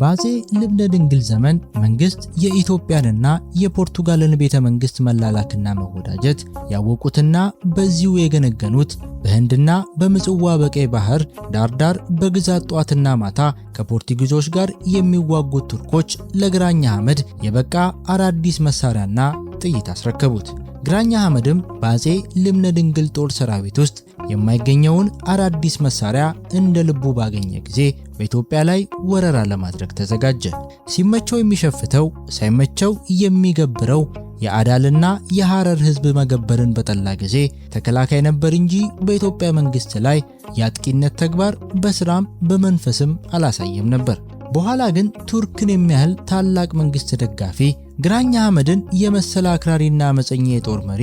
በአፄ ልብነ ድንግል ዘመን መንግስት የኢትዮጵያንና የፖርቱጋልን ቤተ መንግስት መላላክና መወዳጀት ያወቁትና በዚሁ የገነገኑት በህንድና በምጽዋ በቀይ ባህር ዳርዳር በግዛት ጧትና ማታ ከፖርቱጊዞች ጋር የሚዋጉት ቱርኮች ለግራኝ አህመድ የበቃ አዳዲስ መሳሪያና ጥይት አስረከቡት። ግራኝ አህመድም በአፄ ልብነ ድንግል ጦር ሰራዊት ውስጥ የማይገኘውን አዳዲስ መሳሪያ እንደ ልቡ ባገኘ ጊዜ በኢትዮጵያ ላይ ወረራ ለማድረግ ተዘጋጀ። ሲመቸው የሚሸፍተው ሳይመቸው የሚገብረው የአዳልና የሐረር ህዝብ መገበርን በጠላ ጊዜ ተከላካይ ነበር እንጂ በኢትዮጵያ መንግስት ላይ የአጥቂነት ተግባር በስራም በመንፈስም አላሳየም ነበር። በኋላ ግን ቱርክን የሚያህል ታላቅ መንግስት ደጋፊ ግራኝ አህመድን የመሰለ አክራሪና አመፀኛ የጦር መሪ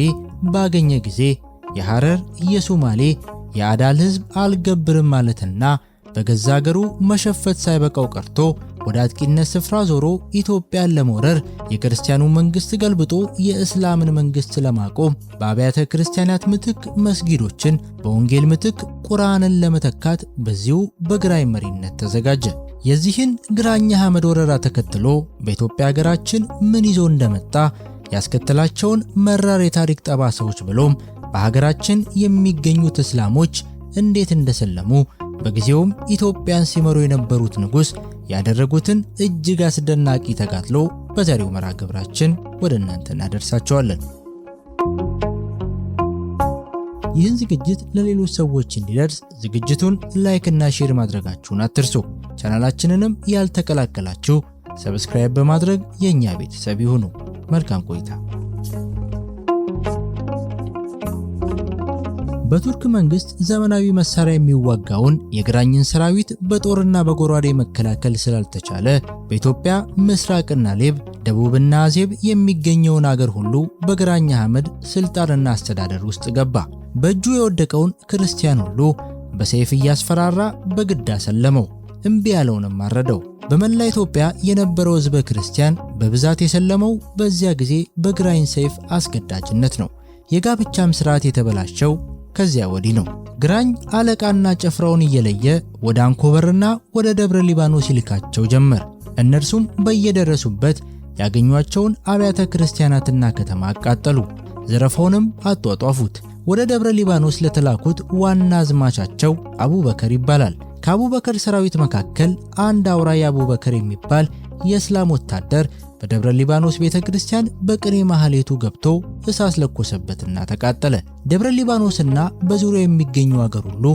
ባገኘ ጊዜ የሐረር፣ የሶማሌ፣ የአዳል ህዝብ አልገብርም ማለትና በገዛ ሀገሩ መሸፈት ሳይበቃው ቀርቶ ወደ አጥቂነት ስፍራ ዞሮ ኢትዮጵያን ለመውረር የክርስቲያኑ መንግስት ገልብጦ የእስላምን መንግስት ለማቆም በአብያተ ክርስቲያናት ምትክ መስጊዶችን በወንጌል ምትክ ቁርአንን ለመተካት በዚሁ በግራኝ መሪነት ተዘጋጀ። የዚህን ግራኝ አህመድ ወረራ ተከትሎ በኢትዮጵያ ሀገራችን ምን ይዞ እንደመጣ ያስከተላቸውን መራር የታሪክ ጠባሳዎች ብሎም በሀገራችን የሚገኙት እስላሞች እንዴት እንደሰለሙ በጊዜውም ኢትዮጵያን ሲመሩ የነበሩት ንጉስ ያደረጉትን እጅግ አስደናቂ ተጋድሎ በዛሬው መርሃ ግብራችን ወደ እናንተ እናደርሳቸዋለን። ይህን ዝግጅት ለሌሎች ሰዎች እንዲደርስ ዝግጅቱን ላይክ እና ሼር ማድረጋችሁን አትርሱ። ቻናላችንንም ያልተቀላቀላችሁ ሰብስክራይብ በማድረግ የኛ ቤተሰብ ይሁኑ። መልካም ቆይታ። በቱርክ መንግስት ዘመናዊ መሳሪያ የሚዋጋውን የግራኝን ሰራዊት በጦርና በጎራዴ መከላከል ስላልተቻለ በኢትዮጵያ ምስራቅና ሌብ፣ ደቡብና አዜብ የሚገኘውን አገር ሁሉ በግራኝ አህመድ ስልጣንና አስተዳደር ውስጥ ገባ። በእጁ የወደቀውን ክርስቲያን ሁሉ በሰይፍ እያስፈራራ በግድ አሰለመው። እምቢ ያለውንም አረደው። በመላ ኢትዮጵያ የነበረው ህዝበ ክርስቲያን በብዛት የሰለመው በዚያ ጊዜ በግራኝ ሰይፍ አስገዳጅነት ነው። የጋብቻም ስርዓት የተበላሸው ከዚያ ወዲህ ነው። ግራኝ አለቃና ጭፍራውን እየለየ ወደ አንኮበርና ወደ ደብረ ሊባኖስ ይልካቸው ጀመር። እነርሱም በየደረሱበት ያገኟቸውን አብያተ ክርስቲያናትና ከተማ አቃጠሉ። ዘረፋውንም አጧጧፉት። ወደ ደብረ ሊባኖስ ለተላኩት ዋና አዝማቻቸው አቡበከር ይባላል። ከአቡበከር ሰራዊት መካከል አንድ አውራ አቡበከር የሚባል የእስላም ወታደር በደብረ ሊባኖስ ቤተክርስቲያን በቅኔ ማህሌቱ ገብቶ እሳት ለኮሰበትና ተቃጠለ። ደብረ ሊባኖስና በዙሪያው የሚገኙ አገር ሁሉ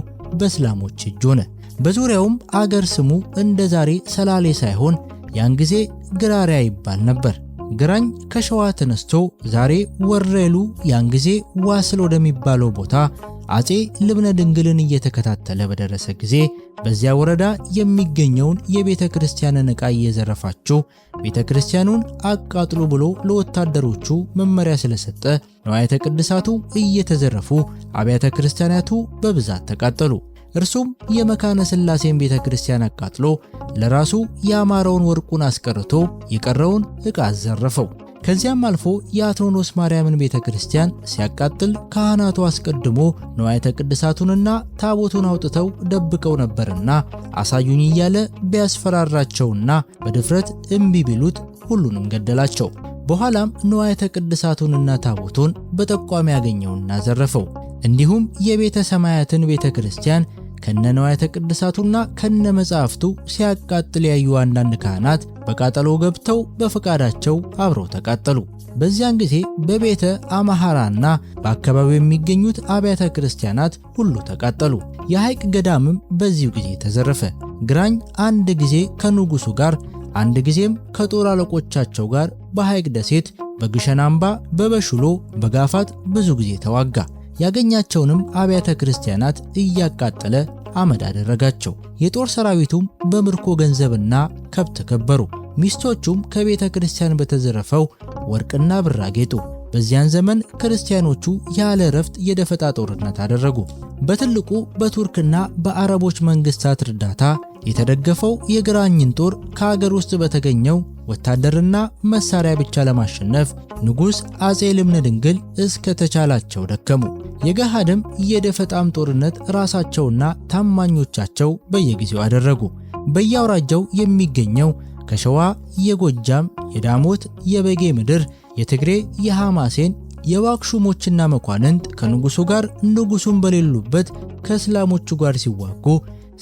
በእስላሞች እጅ ሆነ። በዙሪያውም አገር ስሙ እንደ ዛሬ ሰላሌ ሳይሆን ያን ጊዜ ግራሪያ ይባል ነበር። ግራኝ ከሸዋ ተነስቶ ዛሬ ወረሉ ያን ጊዜ ዋስል ወደሚባለው ቦታ አፄ ልብነ ድንግልን እየተከታተለ በደረሰ ጊዜ በዚያ ወረዳ የሚገኘውን የቤተ ክርስቲያንን ዕቃ እየዘረፋችሁ ቤተ ክርስቲያኑን አቃጥሉ ብሎ ለወታደሮቹ መመሪያ ስለሰጠ ንዋያተ ቅድሳቱ እየተዘረፉ አብያተ ክርስቲያናቱ በብዛት ተቃጠሉ። እርሱም የመካነ ሥላሴን ቤተ ክርስቲያን አቃጥሎ ለራሱ ያማረውን ወርቁን አስቀርቶ የቀረውን ዕቃ አዘረፈው። ከዚያም አልፎ የአትሮኖስ ማርያምን ቤተ ክርስቲያን ሲያቃጥል ካህናቱ አስቀድሞ ንዋያተ ቅድሳቱንና ታቦቱን አውጥተው ደብቀው ነበርና አሳዩኝ እያለ ቢያስፈራራቸውና በድፍረት እምቢ ቢሉት ሁሉንም ገደላቸው። በኋላም ንዋያተ ቅድሳቱንና ታቦቱን በጠቋሚ ያገኘውና ዘረፈው። እንዲሁም የቤተ ሰማያትን ቤተ ክርስቲያን ከነንዋያተ ቅድሳቱና ከነመጻሕፍቱ ሲያቃጥል ያዩ አንዳንድ ካህናት በቃጠሎ ገብተው በፈቃዳቸው አብረው ተቃጠሉ። በዚያን ጊዜ በቤተ አማሃራና በአካባቢው የሚገኙት አብያተ ክርስቲያናት ሁሉ ተቃጠሉ። የሐይቅ ገዳምም በዚሁ ጊዜ ተዘረፈ። ግራኝ አንድ ጊዜ ከንጉሱ ጋር አንድ ጊዜም ከጦር አለቆቻቸው ጋር በሐይቅ ደሴት፣ በግሸን አምባ፣ በበሽሎ፣ በጋፋት ብዙ ጊዜ ተዋጋ። ያገኛቸውንም አብያተ ክርስቲያናት እያቃጠለ አመድ አደረጋቸው። የጦር ሰራዊቱም በምርኮ ገንዘብና ከብት ከበሩ። ሚስቶቹም ከቤተ ክርስቲያን በተዘረፈው ወርቅና ብር አጌጡ። በዚያን ዘመን ክርስቲያኖቹ ያለ እረፍት የደፈጣ ጦርነት አደረጉ። በትልቁ በቱርክና በአረቦች መንግስታት እርዳታ የተደገፈው የግራኝን ጦር ከሀገር ውስጥ በተገኘው ወታደርና መሳሪያ ብቻ ለማሸነፍ ንጉስ አፄ ልብነ ድንግል እስከ ተቻላቸው ደከሙ። የገሃድም የደፈጣም ጦርነት ራሳቸውና ታማኞቻቸው በየጊዜው አደረጉ። በየአውራጃው የሚገኘው ከሸዋ የጎጃም፣ የዳሞት፣ የበጌ ምድር፣ የትግሬ፣ የሐማሴን፣ የዋክሹሞችና መኳንንት ከንጉሱ ጋር ንጉሱን በሌሉበት ከእስላሞቹ ጋር ሲዋጉ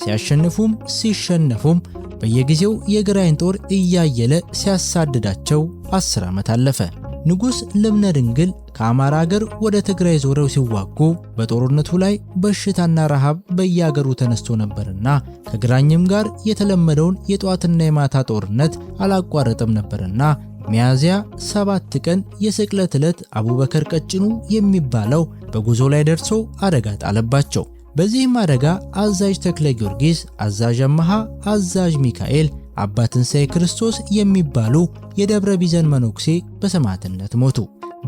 ሲያሸንፉም ሲሸነፉም በየጊዜው የግራኝ ጦር እያየለ ሲያሳድዳቸው 10 ዓመት አለፈ። ንጉስ ልብነ ድንግል ከአማራ ሀገር ወደ ትግራይ ዞረው ሲዋጉ በጦርነቱ ላይ በሽታና ረሃብ በየሀገሩ ተነስቶ ነበርና ከግራኝም ጋር የተለመደውን የጧትና የማታ ጦርነት አላቋረጠም ነበርና ሚያዝያ 7 ቀን የስቅለት ዕለት አቡበከር ቀጭኑ የሚባለው በጉዞ ላይ ደርሶ አደጋ ጣለባቸው። በዚህም አደጋ አዛዥ ተክለ ጊዮርጊስ፣ አዛዥ አመሃ፣ አዛዥ ሚካኤል፣ አባ ትንሣኤ ክርስቶስ የሚባሉ የደብረ ቢዘን መነኩሴ በሰማዕትነት ሞቱ።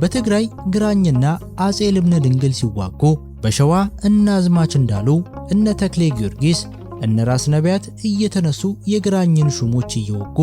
በትግራይ ግራኝና አጼ ልብነ ድንግል ሲዋጉ በሸዋ እነ አዝማች እንዳሉ እነ ተክለ ጊዮርጊስ እነ ራስ ነቢያት እየተነሱ የግራኝን ሹሞች እየወጉ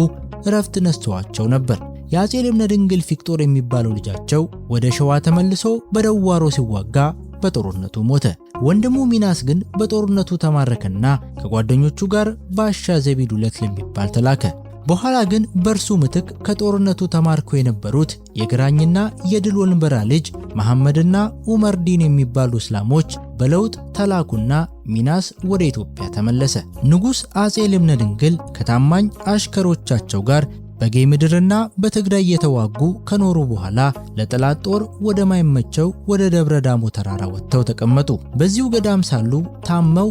እረፍት ነስተዋቸው ነበር። የአጼ ልብነ ድንግል ፊቅጦር የሚባለው ልጃቸው ወደ ሸዋ ተመልሶ በደዋሮ ሲዋጋ በጦርነቱ ሞተ። ወንድሙ ሚናስ ግን በጦርነቱ ተማረከና ከጓደኞቹ ጋር ባሻ ዘቢዱለት ለሚባል ተላከ። በኋላ ግን በርሱ ምትክ ከጦርነቱ ተማርከው የነበሩት የግራኝና የድል ወንበራ ልጅ መሐመድና ዑመር ዲን የሚባሉ እስላሞች በለውጥ ተላኩና ሚናስ ወደ ኢትዮጵያ ተመለሰ። ንጉስ አጼ ልብነ ድንግል ከታማኝ አሽከሮቻቸው ጋር በጌ ምድርና በትግራይ የተዋጉ ከኖሩ በኋላ ለጠላት ጦር ወደ ማይመቸው ወደ ደብረ ዳሞ ተራራ ወጥተው ተቀመጡ። በዚሁ ገዳም ሳሉ ታመው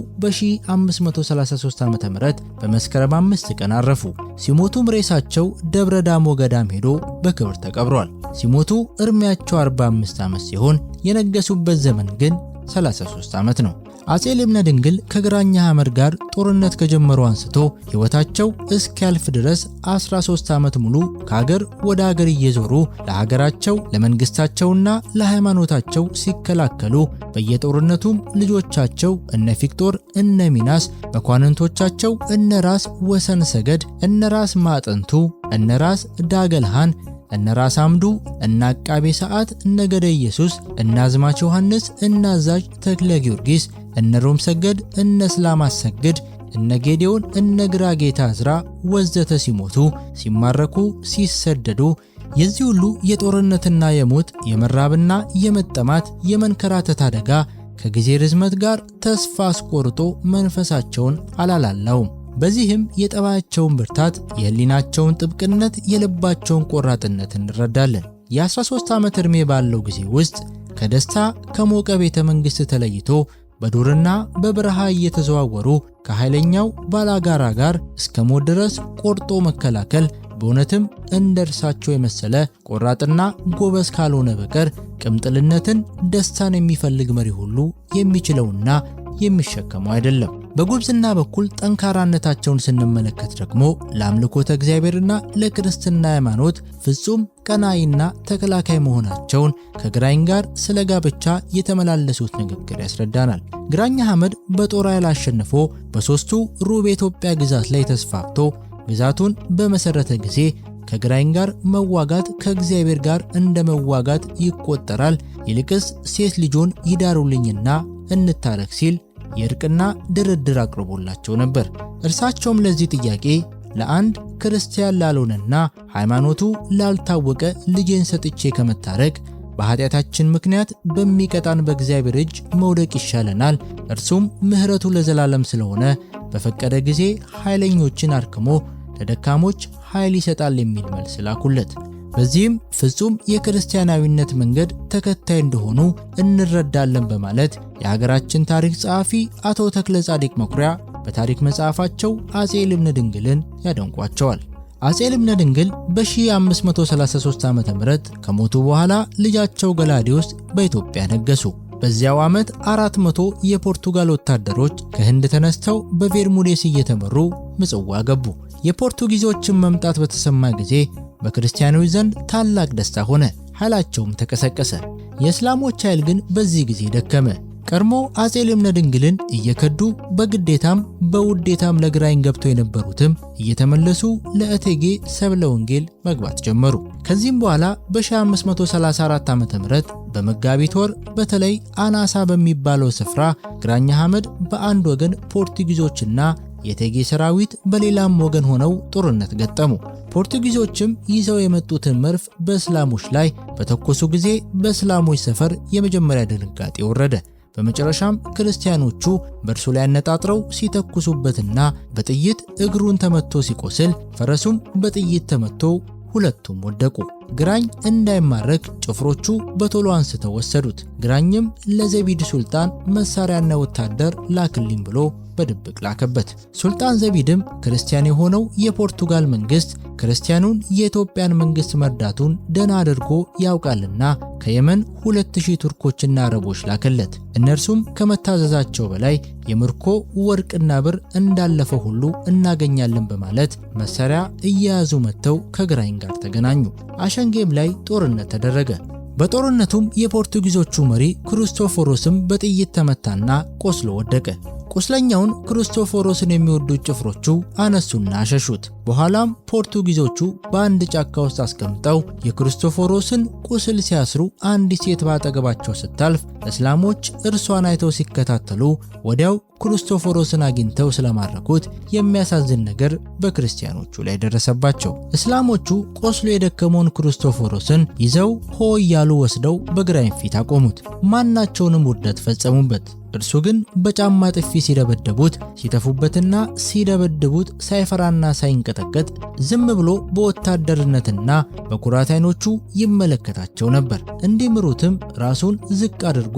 በ1533 ዓ.ም በመስከረም 5 ቀን አረፉ። ሲሞቱም ሬሳቸው ደብረ ዳሞ ገዳም ሄዶ በክብር ተቀብሯል። ሲሞቱ እድሜያቸው 45 ዓመት ሲሆን የነገሱበት ዘመን ግን 33 ዓመት ነው። አጼ ልብነ ድንግል ከግራኝ ሐመድ ጋር ጦርነት ከጀመሩ አንስቶ ሕይወታቸው እስኪያልፍ ድረስ 13 ዓመት ሙሉ ከሀገር ወደ ሀገር እየዞሩ ለሀገራቸው ለመንግስታቸውና ለሃይማኖታቸው ሲከላከሉ በየጦርነቱም ልጆቻቸው እነ ፊቅጦር እነ ሚናስ፣ መኳንንቶቻቸው እነ ራስ ወሰን ሰገድ፣ እነ ራስ ማጠንቱ፣ እነ ራስ ዳገልሃን፣ እነ ራስ አምዱ፣ እነ አቃቤ ሰዓት፣ እነ ገደ ኢየሱስ፣ እነ አዝማች ዮሐንስ፣ እነ አዛዥ ተክለ ጊዮርጊስ፣ እነ ሮም ሰገድ፣ እነ እስላም አሰግድ፣ እነ ጌዴዎን፣ እነ ግራ ጌታ ዕዝራ ወዘተ ሲሞቱ ሲማረኩ ሲሰደዱ የዚህ ሁሉ የጦርነትና የሞት የመራብና የመጠማት የመንከራተት አደጋ ከጊዜ ርዝመት ጋር ተስፋ አስቆርጦ መንፈሳቸውን አላላላውም። በዚህም የጠባያቸውን ብርታት፣ የህሊናቸውን ጥብቅነት፣ የልባቸውን ቆራጥነት እንረዳለን። የ13 ዓመት ዕድሜ ባለው ጊዜ ውስጥ ከደስታ ከሞቀ ቤተ መንግሥት ተለይቶ በዱርና በበረሃ እየተዘዋወሩ ከኃይለኛው ባላጋራ ጋር እስከ ሞት ድረስ ቆርጦ መከላከል በእውነትም እንደ እርሳቸው የመሰለ ቆራጥና ጎበዝ ካልሆነ በቀር ቅምጥልነትን፣ ደስታን የሚፈልግ መሪ ሁሉ የሚችለውና የሚሸከመው አይደለም። በጉብዝና በኩል ጠንካራነታቸውን ስንመለከት ደግሞ ለአምልኮተ እግዚአብሔርና ለክርስትና ሃይማኖት ፍጹም ቀናይና ተከላካይ መሆናቸውን ከግራኝ ጋር ስለ ጋብቻ የተመላለሱት ንግግር ያስረዳናል። ግራኝ ሐመድ በጦር ኃይል አሸንፎ በሶስቱ ሩብ የኢትዮጵያ ግዛት ላይ ተስፋፍቶ ግዛቱን በመሰረተ ጊዜ ከግራኝ ጋር መዋጋት ከእግዚአብሔር ጋር እንደ መዋጋት ይቆጠራል፣ ይልቅስ ሴት ልጆን ይዳሩልኝና እንታረክ ሲል የእርቅና ድርድር አቅርቦላቸው ነበር። እርሳቸውም ለዚህ ጥያቄ ለአንድ ክርስቲያን ላልሆነና ሃይማኖቱ ላልታወቀ ልጄን ሰጥቼ ከመታረቅ በኃጢአታችን ምክንያት በሚቀጣን በእግዚአብሔር እጅ መውደቅ ይሻለናል፣ እርሱም ምሕረቱ ለዘላለም ስለሆነ በፈቀደ ጊዜ ኃይለኞችን አርክሞ ለደካሞች ኃይል ይሰጣል የሚል መልስ ላኩለት። በዚህም ፍጹም የክርስቲያናዊነት መንገድ ተከታይ እንደሆኑ እንረዳለን በማለት የሀገራችን ታሪክ ጸሐፊ አቶ ተክለ ጻዲቅ መኩሪያ በታሪክ መጽሐፋቸው አጼ ልብነ ድንግልን ያደንቋቸዋል። አጼ ልብነ ድንግል በ1533 ዓ.ም ከሞቱ በኋላ ልጃቸው ገላዲዮስ በኢትዮጵያ ነገሱ። በዚያው ዓመት 400 የፖርቱጋል ወታደሮች ከህንድ ተነስተው በቬርሙዴስ እየተመሩ ምጽዋ ገቡ። የፖርቱጊዞችን መምጣት በተሰማ ጊዜ በክርስቲያኖች ዘንድ ታላቅ ደስታ ሆነ፣ ኃይላቸውም ተቀሰቀሰ። የእስላሞች ኃይል ግን በዚህ ጊዜ ደከመ። ቀድሞ አጼ ልብነ ድንግልን እየከዱ በግዴታም በውዴታም ለግራኝ ገብተው የነበሩትም እየተመለሱ ለእቴጌ ሰብለ ወንጌል መግባት ጀመሩ። ከዚህም በኋላ በ1534 ዓ.ም በመጋቢት ወር በተለይ አናሳ በሚባለው ስፍራ ግራኝ ሐመድ በአንድ ወገን ፖርቱጊዞችና የእቴጌ ሰራዊት በሌላም ወገን ሆነው ጦርነት ገጠሙ። ፖርቱጊዞችም ይዘው የመጡትን መርፍ በእስላሞች ላይ በተኮሱ ጊዜ በእስላሞች ሰፈር የመጀመሪያ ድንጋጤ ወረደ። በመጨረሻም ክርስቲያኖቹ በእርሱ ላይ አነጣጥረው ሲተኩሱበትና በጥይት እግሩን ተመቶ ሲቆስል፣ ፈረሱም በጥይት ተመቶ ሁለቱም ወደቁ። ግራኝ እንዳይማረክ ጭፍሮቹ በቶሎ አንስተው ወሰዱት። ግራኝም ለዘቢድ ሱልጣን መሳሪያና ወታደር ላክልኝ ብሎ በድብቅ ላከበት። ሱልጣን ዘቢድም ክርስቲያን የሆነው የፖርቱጋል መንግስት ክርስቲያኑን የኢትዮጵያን መንግስት መርዳቱን ደና አድርጎ ያውቃልና ከየመን 2000 ቱርኮችና አረቦች ላከለት። እነርሱም ከመታዘዛቸው በላይ የምርኮ ወርቅና ብር እንዳለፈው ሁሉ እናገኛለን በማለት መሳሪያ እየያዙ መጥተው ከግራኝ ጋር ተገናኙ። አሸንጌም ላይ ጦርነት ተደረገ። በጦርነቱም የፖርቱጊዞቹ መሪ ክርስቶፎሮስም በጥይት ተመታና ቆስሎ ወደቀ። ቁስለኛውን ክርስቶፎሮስን የሚወዱት ጭፍሮቹ አነሱና አሸሹት። በኋላም ፖርቱጊዞቹ በአንድ ጫካ ውስጥ አስቀምጠው የክርስቶፎሮስን ቁስል ሲያስሩ አንዲት ሴት ባጠገባቸው ስታልፍ እስላሞች እርሷን አይተው ሲከታተሉ ወዲያው ክርስቶፎሮስን አግኝተው ስለማረኩት የሚያሳዝን ነገር በክርስቲያኖቹ ላይ ደረሰባቸው። እስላሞቹ ቆስሎ የደከመውን ክርስቶፎሮስን ይዘው ሆ እያሉ ወስደው በግራኝ ፊት አቆሙት። ማናቸውንም ውርደት ፈጸሙበት። እርሱ ግን በጫማ ጥፊ ሲደበደቡት ሲተፉበትና ሲደበድቡት ሳይፈራና ሳይንቀጠቀጥ ዝም ብሎ በወታደርነትና በኩራት አይኖቹ ይመለከታቸው ነበር። እንዲምሩትም ራሱን ዝቅ አድርጎ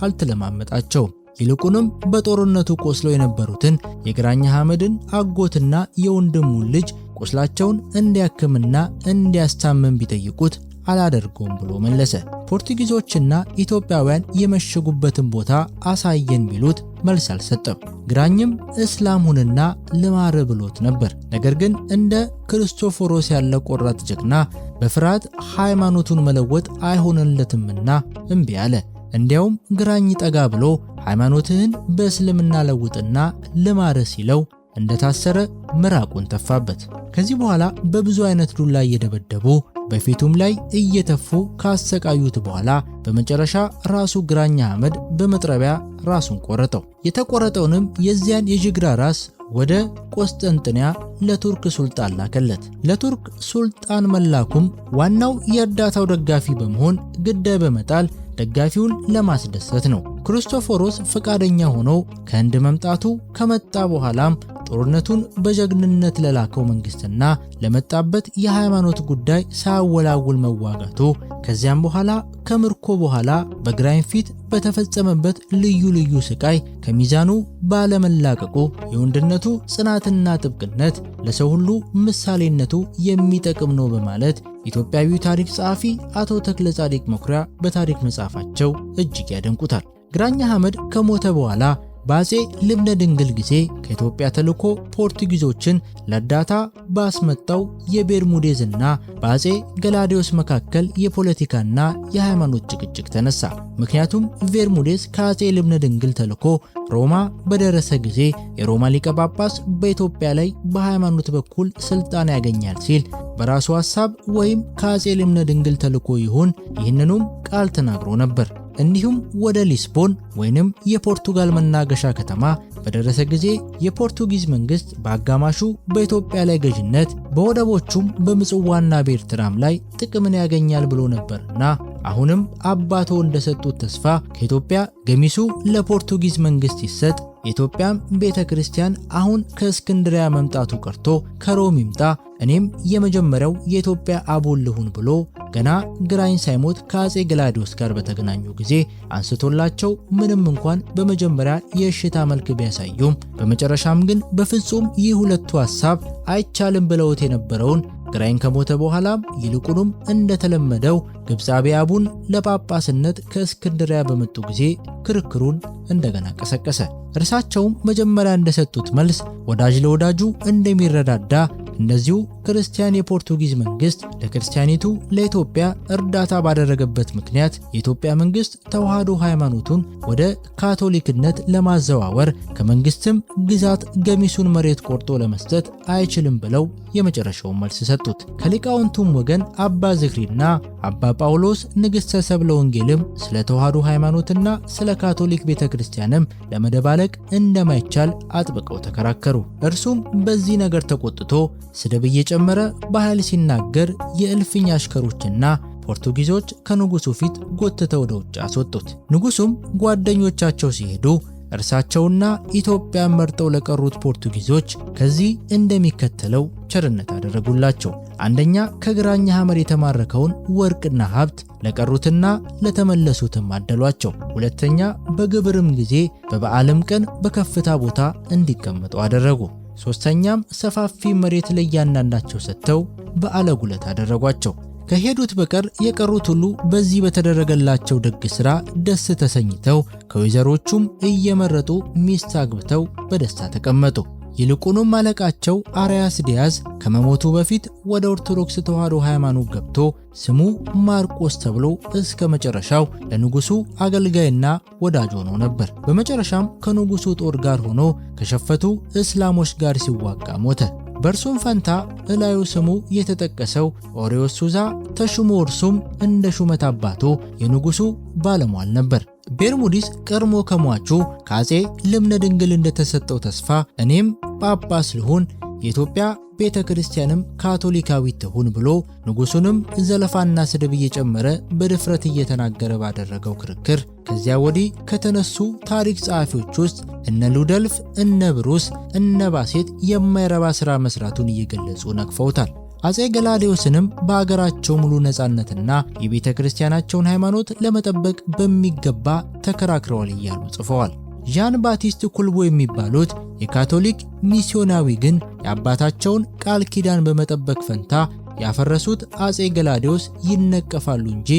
አልተለማመጣቸውም። ይልቁንም በጦርነቱ ቆስለው የነበሩትን የግራኝ አህመድን አጎትና የወንድሙን ልጅ ቁስላቸውን እንዲያክምና እንዲያስታምም ቢጠይቁት አላደርገውም ብሎ መለሰ። ፖርቱጊዞችና ኢትዮጵያውያን የመሸጉበትን ቦታ አሳየን ቢሉት መልስ አልሰጠም። ግራኝም እስላሙንና ልማር ብሎት ነበር። ነገር ግን እንደ ክርስቶፎሮስ ያለ ቆራጥ ጀግና በፍርሃት ሃይማኖቱን መለወጥ አይሆንለትምና እምቢ አለ። እንዲያውም ግራኝ ጠጋ ብሎ ሃይማኖትህን በእስልምና ለውጥና ልማር ሲለው እንደታሰረ ምራቁን ተፋበት። ከዚህ በኋላ በብዙ አይነት ዱላ እየደበደቡ በፊቱም ላይ እየተፉ ካሰቃዩት በኋላ በመጨረሻ ራሱ ግራኝ አህመድ በመጥረቢያ ራሱን ቆረጠው። የተቆረጠውንም የዚያን የጅግራ ራስ ወደ ቆስጠንጥንያ ለቱርክ ሱልጣን ላከለት። ለቱርክ ሱልጣን መላኩም ዋናው የእርዳታው ደጋፊ በመሆን ግዳይ በመጣል ደጋፊውን ለማስደሰት ነው። ክርስቶፎሮስ ፈቃደኛ ሆኖ ከህንድ መምጣቱ ከመጣ በኋላም ጦርነቱን በጀግንነት ለላከው መንግስትና ለመጣበት የሃይማኖት ጉዳይ ሳያወላውል መዋጋቱ ከዚያም በኋላ ከምርኮ በኋላ በግራኝ ፊት በተፈጸመበት ልዩ ልዩ ስቃይ ከሚዛኑ ባለመላቀቁ የወንድነቱ ጽናትና ጥብቅነት ለሰው ሁሉ ምሳሌነቱ የሚጠቅም ነው በማለት ኢትዮጵያዊ ታሪክ ጸሐፊ አቶ ተክለ ጻዲቅ መኩሪያ በታሪክ መጽሐፋቸው እጅግ ያደንቁታል። ግራኝ አህመድ ከሞተ በኋላ በአፄ ልብነ ድንግል ጊዜ ከኢትዮጵያ ተልኮ ፖርቱጊዞችን ለእርዳታ ባስመጣው የቤርሙዴዝና በአፄ ገላዲዮስ መካከል የፖለቲካና የሃይማኖት ጭቅጭቅ ተነሳ። ምክንያቱም ቤርሙዴዝ ከአፄ ልብነ ድንግል ተልኮ ሮማ በደረሰ ጊዜ የሮማ ሊቀ ጳጳስ በኢትዮጵያ ላይ በሃይማኖት በኩል ስልጣን ያገኛል ሲል በራሱ ሐሳብ ወይም ከአፄ ልብነ ድንግል ተልኮ ይሁን ይህንኑም ቃል ተናግሮ ነበር። እንዲሁም ወደ ሊስቦን ወይንም የፖርቱጋል መናገሻ ከተማ በደረሰ ጊዜ የፖርቱጊዝ መንግስት በአጋማሹ በኢትዮጵያ ላይ ገዥነት በወደቦቹም በምጽዋና በኤርትራም ላይ ጥቅምን ያገኛል ብሎ ነበርና አሁንም አባቶ እንደሰጡት ተስፋ ከኢትዮጵያ ገሚሱ ለፖርቱጊዝ መንግስት ይሰጥ፣ የኢትዮጵያም ቤተክርስቲያን አሁን ከእስክንድሪያ መምጣቱ ቀርቶ ከሮም ይምጣ፣ እኔም የመጀመሪያው የኢትዮጵያ አቦል ልሁን ብሎ ገና ግራኝ ሳይሞት ከአፄ ገላዲዮስ ጋር በተገናኙ ጊዜ አንስቶላቸው ምንም እንኳን በመጀመሪያ የእሽታ መልክ ቢያሳዩም በመጨረሻም ግን በፍጹም ይህ ሁለቱ ሐሳብ አይቻልም ብለውት የነበረውን ግራኝ ከሞተ በኋላም ይልቁንም እንደተለመደው ግብፃዊ አቡን ለጳጳስነት ከእስክንድሪያ በመጡ ጊዜ ክርክሩን እንደገና ቀሰቀሰ። እርሳቸውም መጀመሪያ እንደሰጡት መልስ ወዳጅ ለወዳጁ እንደሚረዳዳ እንደዚሁ ክርስቲያን የፖርቱጊዝ መንግስት ለክርስቲያኒቱ ለኢትዮጵያ እርዳታ ባደረገበት ምክንያት የኢትዮጵያ መንግስት ተዋህዶ ሃይማኖቱን ወደ ካቶሊክነት ለማዘዋወር ከመንግስትም ግዛት ገሚሱን መሬት ቆርጦ ለመስጠት አይችልም ብለው የመጨረሻውን መልስ ሰጡት። ከሊቃውንቱም ወገን አባ ዝክሪና አባ ጳውሎስ ንግሥተ ሰብለ ወንጌልም ስለ ተዋህዶ ሃይማኖትና ስለ ካቶሊክ ቤተክርስቲያንም ለመደባለቅ እንደማይቻል አጥብቀው ተከራከሩ። እርሱም በዚህ ነገር ተቆጥቶ ስድብ እየጨመረ በኃይል ሲናገር የእልፍኝ አሽከሮችና ፖርቱጊዞች ከንጉሱ ፊት ጎትተው ወደ ውጭ አስወጡት። ንጉሱም ጓደኞቻቸው ሲሄዱ እርሳቸውና ኢትዮጵያን መርጠው ለቀሩት ፖርቱጊዞች ከዚህ እንደሚከተለው ቸርነት አደረጉላቸው። አንደኛ፣ ከግራኝ ሐመር የተማረከውን ወርቅና ሀብት ለቀሩትና ለተመለሱትም አደሏቸው። ሁለተኛ፣ በግብርም ጊዜ በበዓልም ቀን በከፍታ ቦታ እንዲቀመጡ አደረጉ። ሶስተኛም፣ ሰፋፊ መሬት ለእያንዳንዳቸው ሰጥተው በዓለ ጉለት አደረጓቸው። ከሄዱት በቀር የቀሩት ሁሉ በዚህ በተደረገላቸው ደግ ሥራ ደስ ተሰኝተው ከወይዘሮቹም እየመረጡ ሚስት አግብተው በደስታ ተቀመጡ። ይልቁንም አለቃቸው አርያስ ዲያዝ ከመሞቱ በፊት ወደ ኦርቶዶክስ ተዋህዶ ሃይማኖት ገብቶ ስሙ ማርቆስ ተብሎ እስከ መጨረሻው ለንጉሱ አገልጋይና ወዳጅ ሆኖ ነበር። በመጨረሻም ከንጉሱ ጦር ጋር ሆኖ ከሸፈቱ እስላሞች ጋር ሲዋጋ ሞተ። በእርሱም ፈንታ እላዩ ስሙ የተጠቀሰው ኦሪዮስ ሱዛ ተሹሞ እርሱም እንደ ሹመት አባቱ የንጉሱ ባለሟል ነበር። ቤርሙዲስ ቀድሞ ከሟቹ ከአፄ ልብነ ድንግል እንደተሰጠው ተስፋ እኔም ጳጳስ ልሁን የኢትዮጵያ ቤተ ክርስቲያንም ካቶሊካዊት ትሁን ብሎ ንጉሱንም ዘለፋና ስድብ እየጨመረ በድፍረት እየተናገረ ባደረገው ክርክር ከዚያ ወዲህ ከተነሱ ታሪክ ጸሐፊዎች ውስጥ እነ ሉደልፍ፣ እነ ብሩስ፣ እነ ባሴት የማይረባ ሥራ መስራቱን እየገለጹ ነቅፈውታል። አፄ ገላዲዮስንም በአገራቸው ሙሉ ነፃነትና የቤተ ክርስቲያናቸውን ሃይማኖት ለመጠበቅ በሚገባ ተከራክረዋል እያሉ ጽፈዋል። ዣን ባቲስት ኩልቦ የሚባሉት የካቶሊክ ሚስዮናዊ ግን የአባታቸውን ቃል ኪዳን በመጠበቅ ፈንታ ያፈረሱት አፄ ገላዲዮስ ይነቀፋሉ እንጂ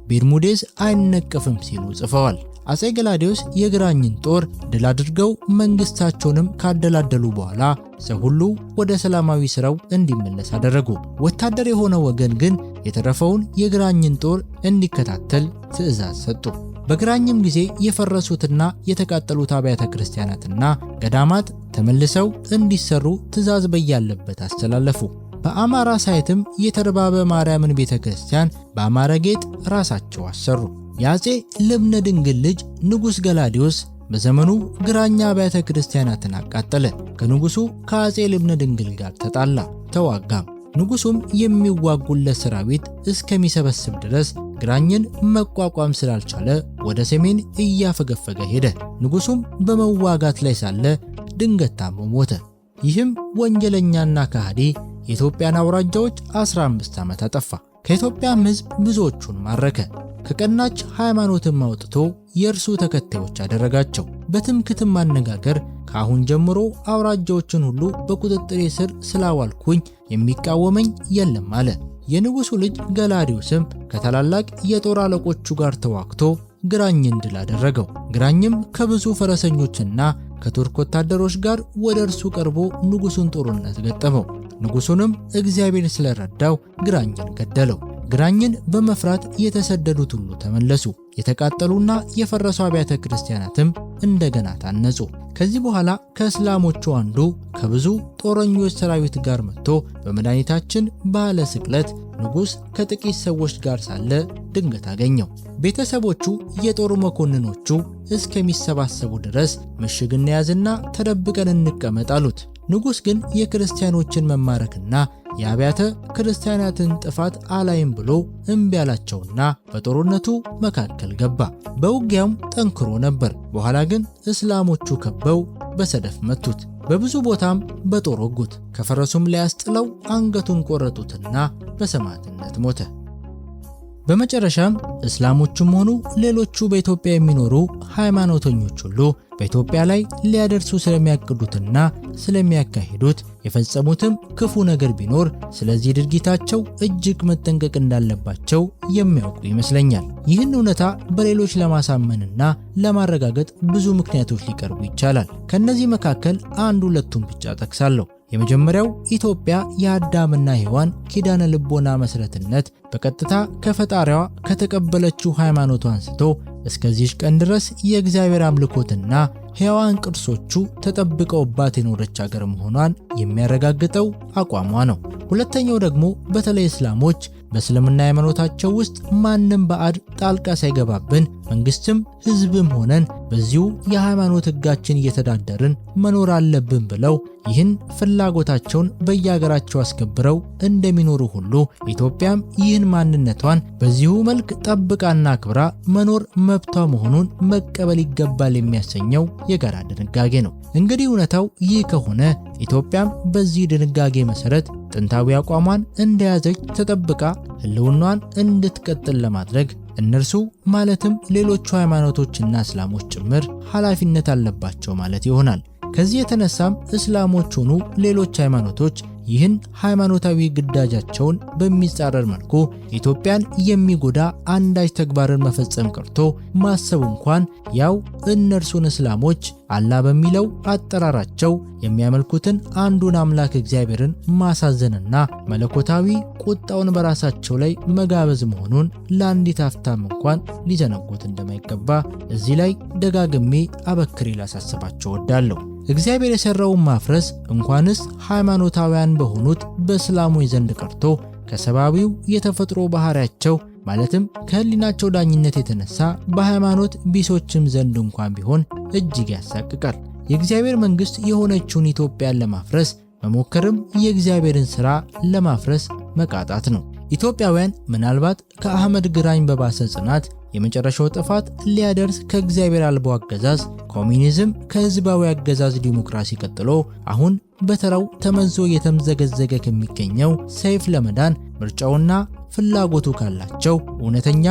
ቤርሙዴዝ አይነቀፍም ሲሉ ጽፈዋል። አፄ ገላዲዮስ የግራኝን ጦር ድል አድርገው መንግስታቸውንም ካደላደሉ በኋላ ሰው ሁሉ ወደ ሰላማዊ ስራው እንዲመለስ አደረጉ። ወታደር የሆነ ወገን ግን የተረፈውን የግራኝን ጦር እንዲከታተል ትዕዛዝ ሰጡ። በግራኝም ጊዜ የፈረሱትና የተቃጠሉት አብያተ ክርስቲያናትና ገዳማት ተመልሰው እንዲሰሩ ትዕዛዝ በያለበት አስተላለፉ። በአማራ ሳይትም የተርባበ ማርያምን ቤተክርስቲያን በአማረ ጌጥ ራሳቸው አሰሩ። የአፄ ልብነ ድንግል ልጅ ንጉሥ ገላዲዮስ በዘመኑ ግራኛ አብያተ ክርስቲያናትን አቃጠለ። ከንጉሱ ከአፄ ልብነ ድንግል ጋር ተጣላ፣ ተዋጋም። ንጉሱም የሚዋጉለት ሰራዊት እስከሚሰበስብ ድረስ ግራኝን መቋቋም ስላልቻለ ወደ ሰሜን እያፈገፈገ ሄደ። ንጉሱም በመዋጋት ላይ ሳለ ድንገት ታሞ ሞተ። ይህም ወንጀለኛና ከሃዲ የኢትዮጵያን አውራጃዎች 15 ዓመት አጠፋ። ከኢትዮጵያም ሕዝብ ብዙዎቹን ማረከ። ከቀናች ሃይማኖትም አውጥቶ የእርሱ ተከታዮች አደረጋቸው። በትምክትም አነጋገር ከአሁን ጀምሮ አውራጃዎችን ሁሉ በቁጥጥሬ ስር ስላዋልኩኝ የሚቃወመኝ የለም አለ። የንጉሱ ልጅ ገላዲዮስም ከታላላቅ የጦር አለቆቹ ጋር ተዋግቶ ግራኝን ድል አደረገው። ግራኝም ከብዙ ፈረሰኞችና ከቱርክ ወታደሮች ጋር ወደ እርሱ ቀርቦ ንጉሱን ጦርነት ገጠመው። ንጉሱንም እግዚአብሔር ስለረዳው ግራኝን ገደለው። ግራኝን በመፍራት የተሰደዱት ሁሉ ተመለሱ። የተቃጠሉና የፈረሱ አብያተ ክርስቲያናትም እንደገና ታነጹ። ከዚህ በኋላ ከእስላሞቹ አንዱ ከብዙ ጦረኞች ሰራዊት ጋር መጥቶ በመድኃኒታችን በዓለ ስቅለት ንጉሥ ከጥቂት ሰዎች ጋር ሳለ ድንገት አገኘው። ቤተሰቦቹ የጦር መኮንኖቹ እስከሚሰባሰቡ ድረስ ምሽግ እንያዝና ተደብቀን እንቀመጥ አሉት። ንጉሥ ግን የክርስቲያኖችን መማረክና የአብያተ ክርስቲያናትን ጥፋት አላይም ብሎ እምቢ አላቸውና በጦርነቱ መካከል ገባ። በውጊያውም ጠንክሮ ነበር። በኋላ ግን እስላሞቹ ከበው በሰደፍ መቱት። በብዙ ቦታም በጦር ወጉት። ከፈረሱም ላይ አስጥለው አንገቱን ቆረጡትና በሰማዕትነት ሞተ። በመጨረሻም እስላሞቹም ሆኑ ሌሎቹ በኢትዮጵያ የሚኖሩ ሃይማኖተኞች ሁሉ በኢትዮጵያ ላይ ሊያደርሱ ስለሚያቅዱትና ስለሚያካሂዱት የፈጸሙትም ክፉ ነገር ቢኖር ስለዚህ ድርጊታቸው እጅግ መጠንቀቅ እንዳለባቸው የሚያውቁ ይመስለኛል። ይህን እውነታ በሌሎች ለማሳመንና ለማረጋገጥ ብዙ ምክንያቶች ሊቀርቡ ይቻላል። ከነዚህ መካከል አንድ ሁለቱን ብቻ ጠቅሳለሁ። የመጀመሪያው ኢትዮጵያ የአዳምና ሔዋን ኪዳነ ልቦና መሰረትነት በቀጥታ ከፈጣሪዋ ከተቀበለችው ሃይማኖት አንስቶ እስከዚህ ቀን ድረስ የእግዚአብሔር አምልኮትና ሕያዋን ቅርሶቹ ተጠብቀውባት የኖረች ሀገር መሆኗን የሚያረጋግጠው አቋሟ ነው። ሁለተኛው ደግሞ በተለይ እስላሞች በእስልምና ሃይማኖታቸው ውስጥ ማንም ባዕድ ጣልቃ ሳይገባብን መንግስትም ህዝብም ሆነን በዚሁ የሃይማኖት ህጋችን እየተዳደርን መኖር አለብን ብለው ይህን ፍላጎታቸውን በየሀገራቸው አስከብረው እንደሚኖሩ ሁሉ ኢትዮጵያም ይህን ማንነቷን በዚሁ መልክ ጠብቃና አክብራ መኖር መብቷ መሆኑን መቀበል ይገባል የሚያሰኘው የጋራ ድንጋጌ ነው። እንግዲህ እውነታው ይህ ከሆነ ኢትዮጵያም በዚህ ድንጋጌ መሰረት ጥንታዊ አቋሟን እንደያዘች ተጠብቃ ህልውናዋን እንድትቀጥል ለማድረግ እነርሱ ማለትም ሌሎቹ ሃይማኖቶችና እስላሞች ጭምር ኃላፊነት አለባቸው ማለት ይሆናል። ከዚህ የተነሳም እስላሞች ሆኑ ሌሎች ሃይማኖቶች ይህን ሃይማኖታዊ ግዳጃቸውን በሚጻረር መልኩ ኢትዮጵያን የሚጎዳ አንዳች ተግባርን መፈጸም ቀርቶ ማሰብ እንኳን ያው እነርሱን እስላሞች አላህ በሚለው አጠራራቸው የሚያመልኩትን አንዱን አምላክ እግዚአብሔርን ማሳዘንና መለኮታዊ ቁጣውን በራሳቸው ላይ መጋበዝ መሆኑን ለአንዲት አፍታም እንኳን ሊዘነጉት እንደማይገባ እዚህ ላይ ደጋግሜ አበክሬ ላሳስባቸው እወዳለሁ። እግዚአብሔር የሰራውን ማፍረስ እንኳንስ ሃይማኖታውያን በሆኑት በእስላሞች ዘንድ ቀርቶ ከሰባዊው የተፈጥሮ ባህሪያቸው ማለትም ከህሊናቸው ዳኝነት የተነሳ በሃይማኖት ቢሶችም ዘንድ እንኳን ቢሆን እጅግ ያሳቅቃል። የእግዚአብሔር መንግስት የሆነችውን ኢትዮጵያን ለማፍረስ መሞከርም የእግዚአብሔርን ሥራ ለማፍረስ መቃጣት ነው። ኢትዮጵያውያን ምናልባት ከአህመድ ግራኝ በባሰ ጽናት የመጨረሻው ጥፋት ሊያደርስ ከእግዚአብሔር አልባው አገዛዝ ኮሚኒዝም ከህዝባዊ አገዛዝ ዲሞክራሲ ቀጥሎ አሁን በተራው ተመዞ የተምዘገዘገ ከሚገኘው ሰይፍ ለመዳን ምርጫውና ፍላጎቱ ካላቸው እውነተኛ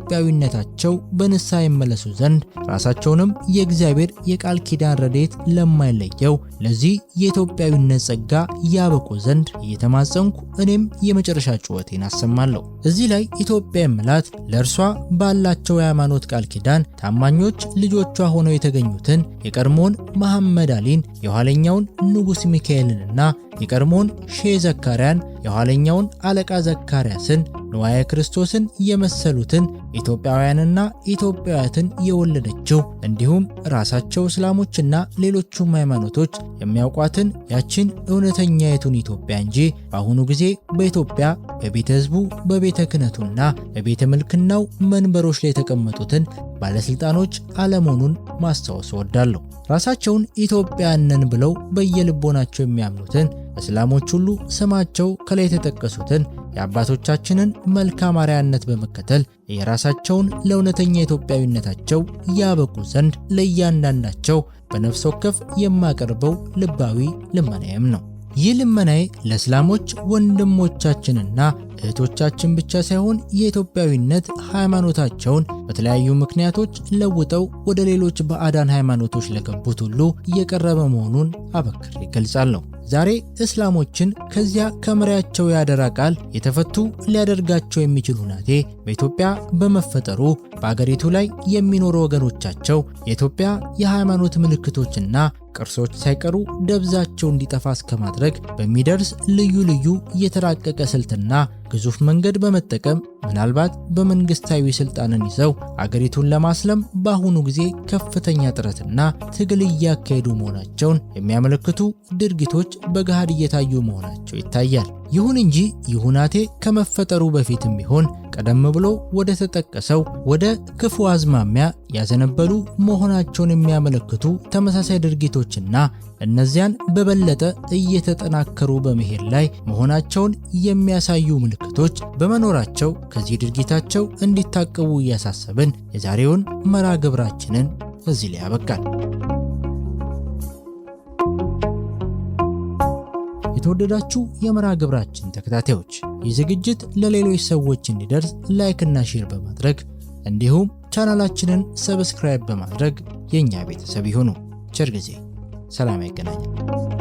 ኢትዮጵያዊነታቸው በንስሐ ይመለሱ ዘንድ ራሳቸውንም የእግዚአብሔር የቃል ኪዳን ረድኤት ለማይለየው ለዚህ የኢትዮጵያዊነት ጸጋ ያበቁ ዘንድ እየተማጸንኩ እኔም የመጨረሻ ጩኸቴን አሰማለሁ። እዚህ ላይ ኢትዮጵያ የምላት ለእርሷ ባላቸው የሃይማኖት ቃል ኪዳን ታማኞች ልጆቿ ሆነው የተገኙትን የቀድሞውን መሐመድ አሊን፣ የኋለኛውን ንጉሥ ሚካኤልንና የቀድሞውን ሼህ ዘካርያን፣ የኋለኛውን አለቃ ዘካርያስን፣ ንዋየ ክርስቶስን የመሰሉትን ኢትዮጵያውያንና ኢትዮጵያውያትን የወለደችው እንዲሁም ራሳቸው እስላሞችና ሌሎቹም ሃይማኖቶች የሚያውቋትን ያችን እውነተኛይቱን ኢትዮጵያ እንጂ በአሁኑ ጊዜ በኢትዮጵያ በቤተ ሕዝቡ በቤተ ክህነቱና በቤተ ምልክናው መንበሮች ላይ የተቀመጡትን ባለስልጣኖች አለመሆኑን ማስታወስ እወዳለሁ። ራሳቸውን ኢትዮጵያውያን ነን ብለው በየልቦናቸው የሚያምኑትን እስላሞች ሁሉ ስማቸው ከላይ የተጠቀሱትን የአባቶቻችንን መልካም አርአያነት በመከተል የራሳቸውን ለእውነተኛ ኢትዮጵያዊነታቸው ያበቁ ዘንድ ለእያንዳንዳቸው በነፍስ ወከፍ የማቀርበው ልባዊ ልመናዬም ነው። ይህ ልመናዬ ለእስላሞች ወንድሞቻችንና እህቶቻችን ብቻ ሳይሆን የኢትዮጵያዊነት ሃይማኖታቸውን በተለያዩ ምክንያቶች ለውጠው ወደ ሌሎች ባዕዳን ሃይማኖቶች ለገቡት ሁሉ እየቀረበ መሆኑን አበክሬ እገልጻለሁ። ዛሬ እስላሞችን ከዚያ ከመሪያቸው ያደራ ቃል የተፈቱ ሊያደርጋቸው የሚችሉ ናቴ በኢትዮጵያ በመፈጠሩ በአገሪቱ ላይ የሚኖሩ ወገኖቻቸው የኢትዮጵያ የሃይማኖት ምልክቶችና ቅርሶች ሳይቀሩ ደብዛቸው እንዲጠፋ እስከማድረግ በሚደርስ ልዩ ልዩ የተራቀቀ ስልትና ግዙፍ መንገድ በመጠቀም ምናልባት በመንግስታዊ ስልጣንን ይዘው አገሪቱን ለማስለም በአሁኑ ጊዜ ከፍተኛ ጥረትና ትግል እያካሄዱ መሆናቸውን የሚያመለክቱ ድርጊቶች በገሃድ እየታዩ መሆናቸው ይታያል። ይሁን እንጂ ይሁናቴ ከመፈጠሩ በፊትም ቢሆን ቀደም ብሎ ወደ ተጠቀሰው ወደ ክፉ አዝማሚያ ያዘነበሉ መሆናቸውን የሚያመለክቱ ተመሳሳይ ድርጊቶችና እነዚያን በበለጠ እየተጠናከሩ በመሄድ ላይ መሆናቸውን የሚያሳዩ ምልክቶች በመኖራቸው ከዚህ ድርጊታቸው እንዲታቀቡ እያሳሰብን የዛሬውን መርሃ ግብራችንን እዚህ ላይ ያበቃል። የተወደዳችሁ የመርሃ ግብራችን ተከታታዮች ይህ ዝግጅት ለሌሎች ሰዎች እንዲደርስ ላይክ እና ሼር በማድረግ እንዲሁም ቻናላችንን ሰብስክራይብ በማድረግ የኛ ቤተሰብ ይሁኑ። ቸር ጊዜ፣ ሰላም ያገናኘን።